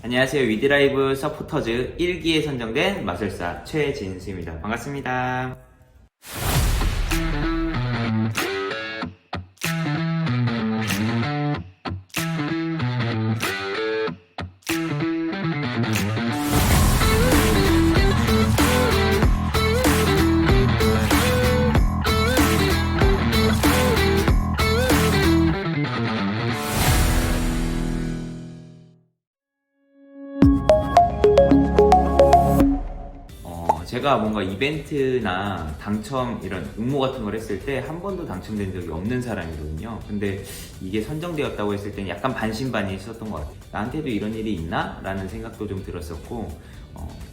안녕하세요. 위드라이브 서포터즈 1기에 선정된 마술사 최진수입니다. 반갑습니다. 제가 뭔가 이벤트나 당첨 이런 응모 같은 걸 했을 때 한 번도 당첨된 적이 없는 사람이거든요. 근데 이게 선정되었다고 했을 때는 약간 반신반의 있었던 것 같아요. 나한테도 이런 일이 있나? 라는 생각도 좀 들었었고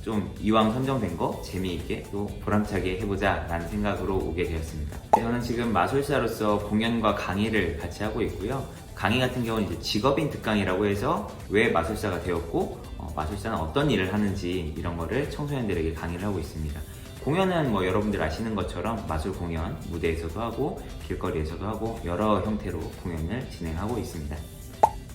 좀 이왕 선정된 거 재미있게 또 보람차게 해보자 라는 생각으로 오게 되었습니다. 저는 지금 마술사로서 공연과 강의를 같이 하고 있고요. 강의 같은 경우는 이제 직업인 특강이라고 해서 왜 마술사가 되었고 마술사는 어떤 일을 하는지 이런 거를 청소년들에게 강의를 하고 있습니다. 공연은 뭐 여러분들 아시는 것처럼 마술 공연, 무대에서도 하고 길거리에서도 하고 여러 형태로 공연을 진행하고 있습니다.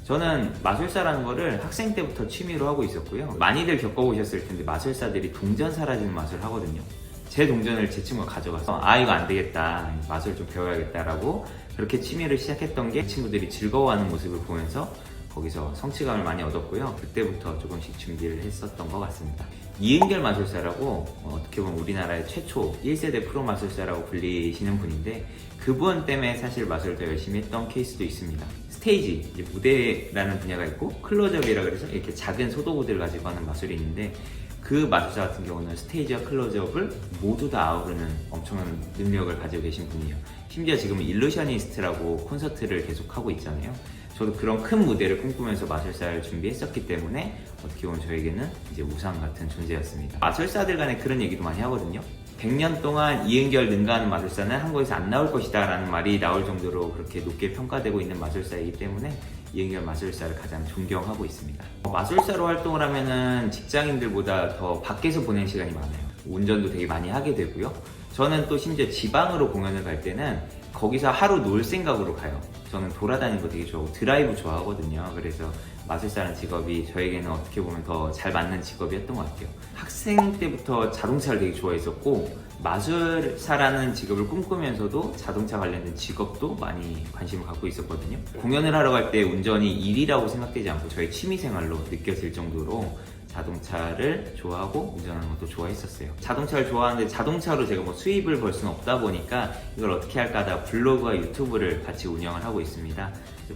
저는 마술사라는 거를 학생 때부터 취미로 하고 있었고요. 많이들 겪어보셨을 텐데 마술사들이 동전 사라지는 마술을 하거든요. 제 동전을 제 친구가 가져가서 이거 안 되겠다, 마술 좀 배워야겠다 라고 그렇게 취미를 시작했던 게 친구들이 즐거워하는 모습을 보면서 거기서 성취감을 많이 얻었고요. 그때부터 조금씩 준비를 했었던 것 같습니다. 이은결 마술사라고 어떻게 보면 우리나라의 최초 1세대 프로 마술사라고 불리시는 분인데 그분 때문에 사실 마술을 더 열심히 했던 케이스도 있습니다. 스테이지, 이제 무대라는 분야가 있고 클로즈업이라 그래서 이렇게 작은 소도구들을 가지고 하는 마술이 있는데 그 마술사 같은 경우는 스테이지와 클로즈업을 모두 다 아우르는 엄청난 능력을 가지고 계신 분이에요. 심지어 지금은 일루셔니스트라고 콘서트를 계속 하고 있잖아요. 저도 그런 큰 무대를 꿈꾸면서 마술사를 준비했었기 때문에 어떻게 보면 저에게는 이제 우상 같은 존재였습니다. 마술사들 간에 그런 얘기도 많이 하거든요. 100년 동안 이은결 능가하는 마술사는 한국에서 안 나올 것이다 라는 말이 나올 정도로 그렇게 높게 평가되고 있는 마술사이기 때문에 이은결 마술사를 가장 존경하고 있습니다. 마술사로 활동을 하면은 직장인들보다 더 밖에서 보낸 시간이 많아요. 운전도 되게 많이 하게 되고요. 저는 또 심지어 지방으로 공연을 갈 때는 거기서 하루 놀 생각으로 가요. 저는 돌아다니는 거 되게 좋아하고 드라이브 좋아하거든요. 그래서 마술사라는 직업이 저에게는 어떻게 보면 더 잘 맞는 직업이었던 것 같아요. 학생 때부터 자동차를 되게 좋아했었고 마술사라는 직업을 꿈꾸면서도 자동차 관련된 직업도 많이 관심을 갖고 있었거든요. 공연을 하러 갈 때 운전이 일이라고 생각되지 않고 저의 취미생활로 느껴질 정도로 자동차를 좋아하고 운전하는 것도 좋아했었어요. 자동차를 좋아하는데 자동차로 제가 뭐 수입을 벌 수는 없다 보니까 이걸 어떻게 할까 하다 블로그와 유튜브를 같이 운영을 하고 있습니다.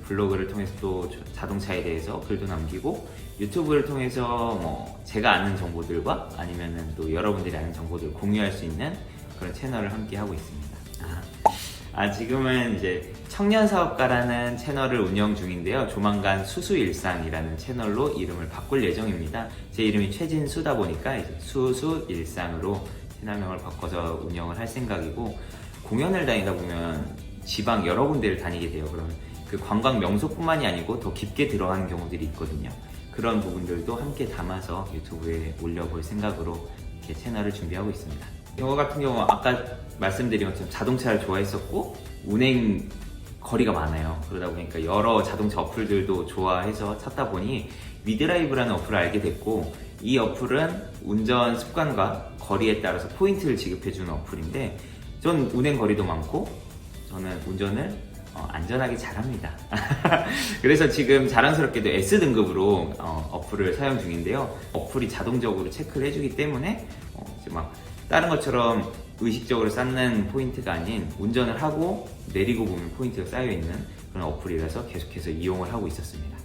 블로그를 통해서 또 자동차에 대해서 글도 남기고 유튜브를 통해서 뭐 제가 아는 정보들과 아니면은 또 여러분들이 아는 정보들을 공유할 수 있는 그런 채널을 함께 하고 있습니다. 지금은 이제 청년사업가라는 채널을 운영 중인데요. 조만간 수수일상이라는 채널로 이름을 바꿀 예정입니다. 제 이름이 최진수다 보니까 이제 수수일상으로 채널명을 바꿔서 운영을 할 생각이고 공연을 다니다 보면 지방 여러 군데를 다니게 돼요. 그러면 그 관광 명소뿐만이 아니고 더 깊게 들어가는 경우들이 있거든요. 그런 부분들도 함께 담아서 유튜브에 올려볼 생각으로 이렇게 채널을 준비하고 있습니다. 저 같은 경우 아까 말씀드린 것처럼 자동차를 좋아했었고 운행 거리가 많아요. 그러다 보니까 여러 자동차 어플들도 좋아해서 찾다 보니 위드라이브라는 어플을 알게 됐고 이 어플은 운전 습관과 거리에 따라서 포인트를 지급해주는 어플인데 전 운행 거리도 많고 저는 운전을 안전하게 잘합니다. 그래서 지금 자랑스럽게도 S등급으로 어플을 사용 중인데요. 어플이 자동적으로 체크를 해주기 때문에 이제 막 다른 것처럼 의식적으로 쌓는 포인트가 아닌 운전을 하고 내리고 보면 포인트가 쌓여있는 그런 어플이라서 계속해서 이용을 하고 있었습니다.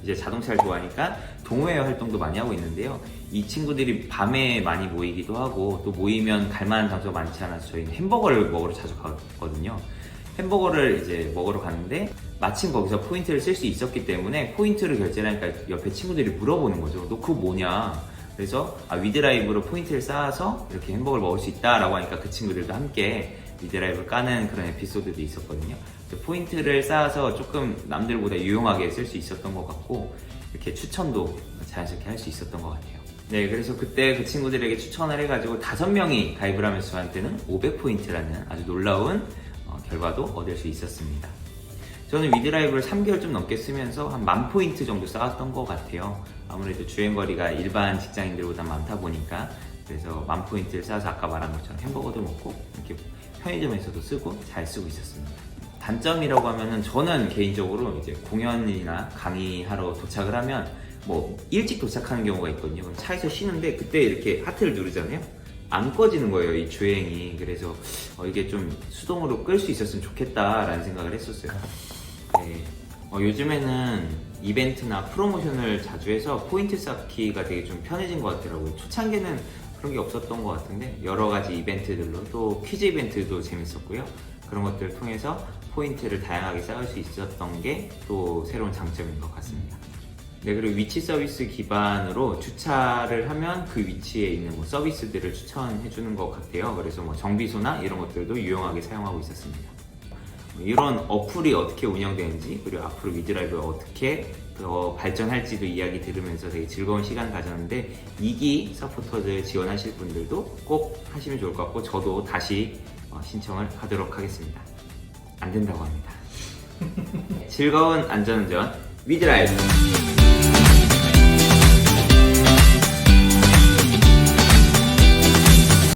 이제 자동차를 좋아하니까 동호회 활동도 많이 하고 있는데요. 이 친구들이 밤에 많이 모이기도 하고 또 모이면 갈만한 장소가 많지 않아서 저희는 햄버거를 먹으러 자주 가거든요. 햄버거를 이제 먹으러 갔는데 마침 거기서 포인트를 쓸 수 있었기 때문에 포인트를 결제를 하니까 옆에 친구들이 물어보는 거죠. 너 그거 뭐냐? 그래서 위드라이브로 포인트를 쌓아서 이렇게 햄버거를 먹을 수 있다라고 하니까 그 친구들도 함께 위드라이브를 까는 그런 에피소드도 있었거든요. 포인트를 쌓아서 조금 남들보다 유용하게 쓸 수 있었던 것 같고 이렇게 추천도 자연스럽게 할 수 있었던 것 같아요. 네, 그래서 그때 그 친구들에게 추천을 해가지고 5명이 가입을 하면서 저한테는 500포인트라는 아주 놀라운 결과도 얻을 수 있었습니다. 저는 위드라이브를 3개월 좀 넘게 쓰면서 한 10,000포인트 정도 쌓았던 것 같아요. 아무래도 주행거리가 일반 직장인들보다 많다 보니까. 그래서 10,000포인트를 쌓아서 아까 말한 것처럼 햄버거도 먹고 이렇게 편의점에서도 쓰고 잘 쓰고 있었습니다. 단점이라고 하면은 저는 개인적으로 이제 공연이나 강의하러 도착을 하면 뭐 일찍 도착하는 경우가 있거든요. 그럼 차에서 쉬는데 그때 이렇게 하트를 누르잖아요. 안 꺼지는 거예요, 이 주행이. 그래서 이게 좀 수동으로 끌 수 있었으면 좋겠다라는 생각을 했었어요. 네. 요즘에는 이벤트나 프로모션을 자주 해서 포인트 쌓기가 되게 좀 편해진 것 같더라고요. 초창기는 그런 게 없었던 것 같은데 여러 가지 이벤트들로 또 퀴즈 이벤트도 재밌었고요. 그런 것들을 통해서 포인트를 다양하게 쌓을 수 있었던 게 또 새로운 장점인 것 같습니다. 네, 그리고 위치 서비스 기반으로 주차를 하면 그 위치에 있는 뭐 서비스들을 추천해 주는 것 같아요. 그래서 뭐 정비소나 이런 것들도 유용하게 사용하고 있었습니다. 이런 어플이 어떻게 운영되는지 그리고 앞으로 위드라이브가 어떻게 더 발전할지도 이야기 들으면서 되게 즐거운 시간 가졌는데 2기 서포터즈 지원하실 분들도 꼭 하시면 좋을 것 같고 저도 다시 신청을 하도록 하겠습니다. 안 된다고 합니다. 즐거운 안전운전 위드라이브.